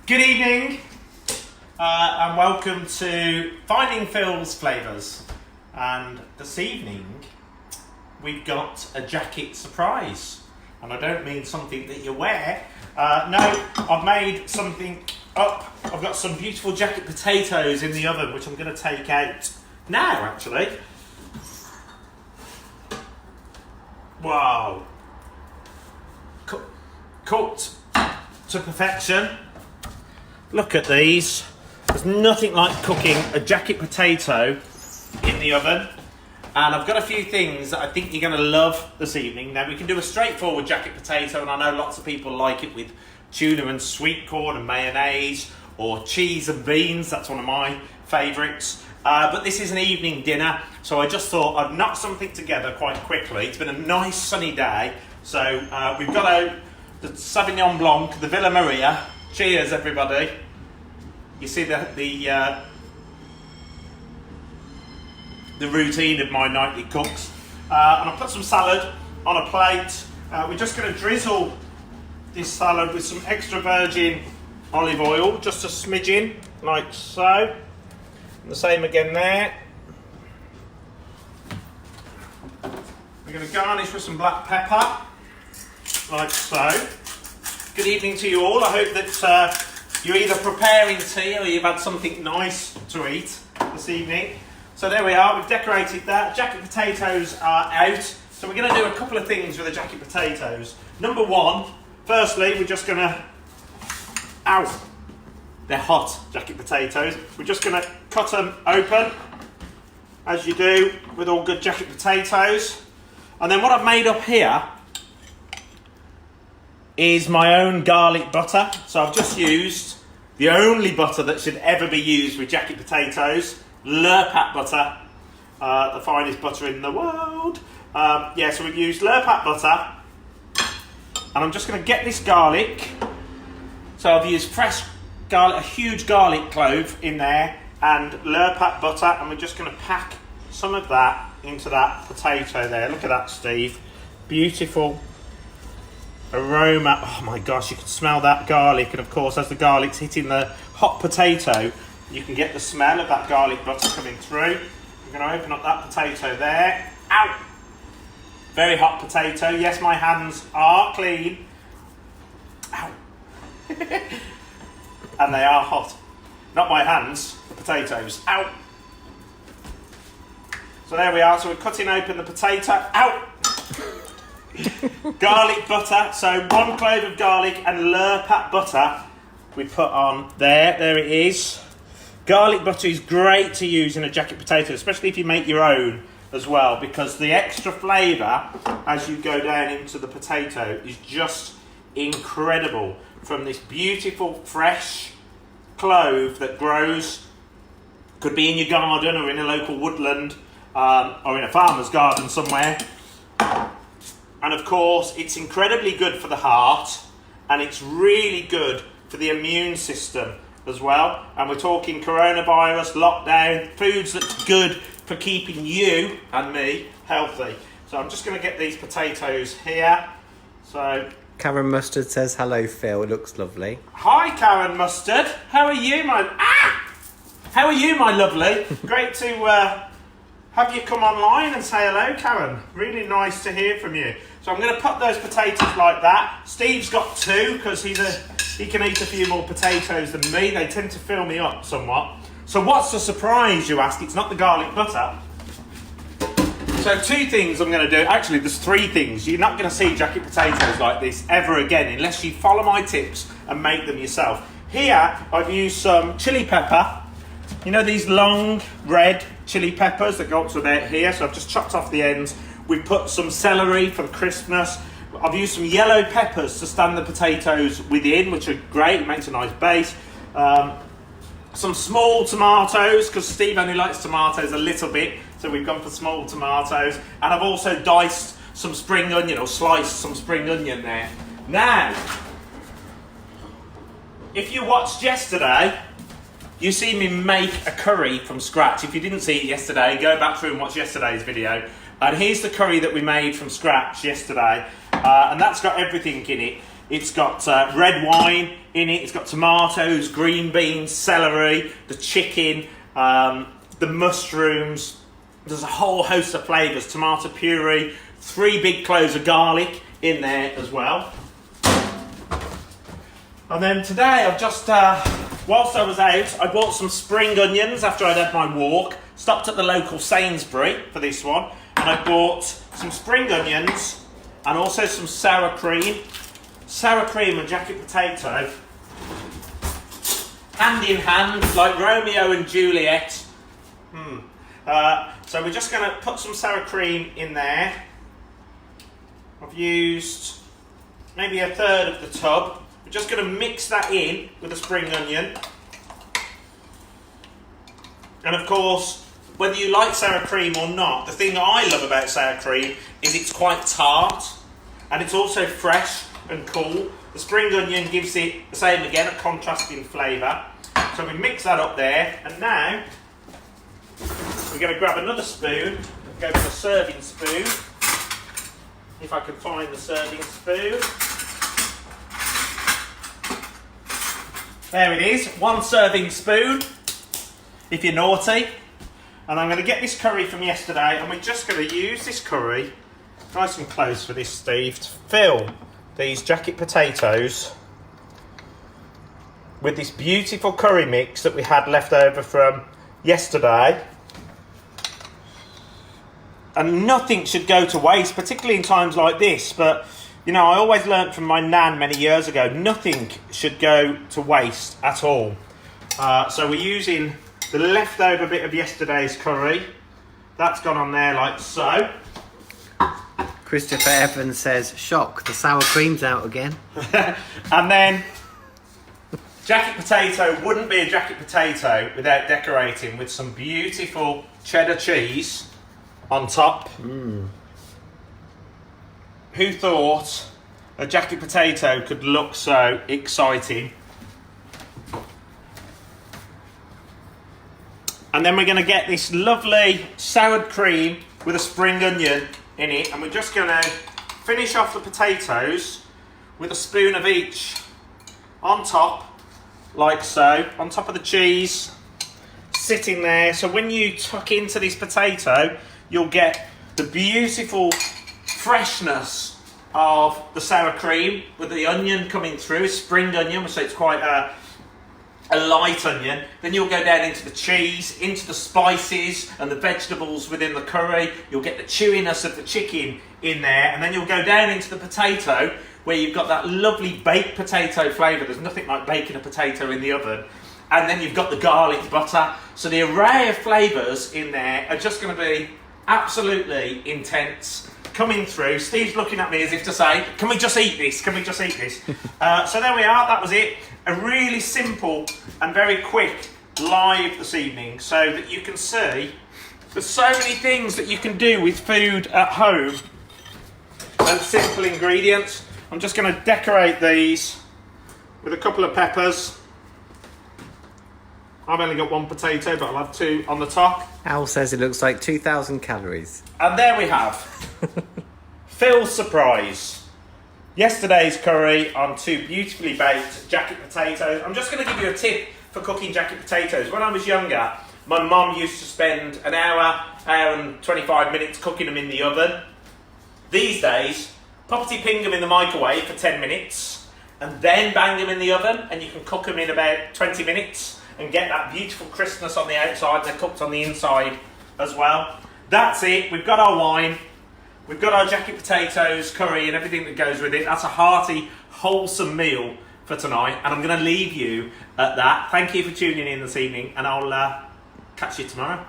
Good evening, and welcome to Finding Phil's Flavours. And this evening, we've got a jacket surprise. And I don't mean something that you wear. No, I've made something up. I've got some beautiful jacket potatoes in the oven, which I'm going to take out now, actually. Wow. Cooked to perfection. Look at these. There's nothing like cooking a jacket potato in the oven. And I've got a few things that I think you're going to love this evening. Now, we can do a straightforward jacket potato, and I know lots of people like it with tuna and sweet corn and mayonnaise, or cheese and beans. That's one of my favourites. But this is an evening dinner, so I just thought I'd knock something together quite quickly. It's been a nice sunny day, so we've got out the Sauvignon Blanc, the Villa Maria. Cheers, everybody. You see the routine of my nightly cooks. And I've put some salad on a plate. We're just going to drizzle this salad with some extra virgin olive oil, just a smidgen, like so. And the same again there. We're going to garnish with some black pepper, like so. Good evening to you all. I hope that you're either preparing tea or you've had something nice to eat this evening. So there we are, we've decorated that. Jacket potatoes are out. So we're going to do a couple of things with the jacket potatoes. Number one, firstly, we're just going to... Ow! They're hot, jacket potatoes. We're just going to cut them open, as you do with all good jacket potatoes. And then what I've made up here is my own garlic butter. So I've just used the only butter that should ever be used with jacket potatoes. Lurpak butter, the finest butter in the world. So we've used Lurpak butter, and I'm just going to get this garlic. So I've used fresh garlic, a huge garlic clove in there, and Lurpak butter, and we're just going to pack some of that into that potato there. Look at that, Steve. Beautiful aroma. Oh my gosh, you can smell that garlic, and of course, as the garlic's hitting the hot potato, you can get the smell of that garlic butter coming through. I'm going to open up that potato there. Ow! Very hot potato. Yes, my hands are clean. Ow! And they are hot. Not my hands, the potatoes. Ow! So there we are. So we're cutting open the potato. Ow! Garlic butter. So 1 clove of garlic and Lurpak butter we put on there. There it is. Garlic butter is great to use in a jacket potato, especially if you make your own as well, because the extra flavour as you go down into the potato is just incredible from this beautiful fresh clove that grows. Could be in your garden or in a local woodland or in a farmer's garden somewhere. And of course, it's incredibly good for the heart, and it's really good for the immune system as well. And we're talking coronavirus, lockdown, foods that's good for keeping you and me healthy. So I'm just going to get these potatoes here. So Karen Mustard says, hello Phil, it looks lovely. Hi Karen Mustard, how are you How are you, my lovely? Great to have you come online and say hello, Karen. Really nice to hear from you. So I'm going to put those potatoes like that. Steve's got 2 because he can eat a few more potatoes than me. They tend to fill me up somewhat. So what's the surprise, you ask? It's not the garlic butter. So 2 things I'm going to do. Actually, there's 3 things. You're not going to see jacket potatoes like this ever again unless you follow my tips and make them yourself. Here, I've used some chili pepper. You know these long red chili peppers that go up to there here? So I've just chopped off the ends. We put some celery for crispness. I've used some yellow peppers to stand the potatoes within, which are great. It makes a nice base. Some small tomatoes, because Steve only likes tomatoes a little bit, so we've gone for small tomatoes. And I've also diced some spring onion, or sliced some spring onion there. Now, if you watched yesterday, you see me make a curry from scratch. If you didn't see it yesterday, go back through and watch yesterday's video. And here's the curry that we made from scratch yesterday. And that's got everything in it. It's got red wine, in it. It's got tomatoes, green beans, celery, the chicken, the mushrooms. There's a whole host of flavours, tomato puree, 3 big cloves of garlic in there as well. And then today I've just, whilst I was out, I bought some spring onions after I'd had my walk. Stopped at the local Sainsbury for this one. And I bought some spring onions and also some sour cream. Sour cream and jacket potato. Hand in hand, like Romeo and Juliet. So we're just going to put some sour cream in there. I've used maybe a third of the tub. We're just going to mix that in with the spring onion. And of course, whether you like sour cream or not, the thing I love about sour cream is it's quite tart and it's also fresh and cool. The spring onion gives it the same again, a contrasting flavour. So we mix that up there, and now we're going to grab another spoon, go for the serving spoon. If I can find the serving spoon. There it is, 1 serving spoon, if you're naughty. And I'm going to get this curry from yesterday, and we're just going to use this curry, nice and close for this, Steve, to fill these jacket potatoes with this beautiful curry mix that we had left over from yesterday. And nothing should go to waste, particularly in times like this. But, you know, I always learnt from my nan many years ago, nothing should go to waste at all. So we're using the leftover bit of yesterday's curry. That's gone on there like so. Christopher Evans says, shock, the sour cream's out again. And then, jacket potato wouldn't be a jacket potato without decorating with some beautiful cheddar cheese on top. Who thought a jacket potato could look so exciting? And then we're going to get this lovely soured cream with a spring onion in it, and we're just going to finish off the potatoes with a spoon of each on top, like so, on top of the cheese, sitting there. So when you tuck into this potato, you'll get the beautiful freshness of the sour cream with the onion coming through, spring onion, so it's quite a light onion. Then you'll go down into the cheese, into the spices and the vegetables within the curry. You'll get the chewiness of the chicken in there, and then you'll go down into the potato where you've got that lovely baked potato flavour. There's nothing like baking a potato in the oven. And then you've got the garlic butter. So the array of flavours in there are just going to be absolutely intense coming through. Steve's looking at me as if to say, can we just eat this? Can we just eat this? So there we are, that was it. A really simple and very quick live this evening, so that you can see there's so many things that you can do with food at home and simple ingredients. I'm just going to decorate these with a couple of peppers. I've only got 1 potato, but I'll have 2 on the top. Al says it looks like 2,000 calories. And there we have Phil's surprise. Yesterday's curry on 2 beautifully baked jacket potatoes. I'm just going to give you a tip for cooking jacket potatoes. When I was younger, my mum used to spend an hour and 25 minutes cooking them in the oven. These days, ping them in the microwave for 10 minutes and then bang them in the oven, and you can cook them in about 20 minutes and get that beautiful crispness on the outside, and they're cooked on the inside as well. That's it. We've got our wine. We've got our jacket potatoes, curry and everything that goes with it. That's a hearty, wholesome meal for tonight, and I'm going to leave you at that. Thank you for tuning in this evening, and I'll catch you tomorrow.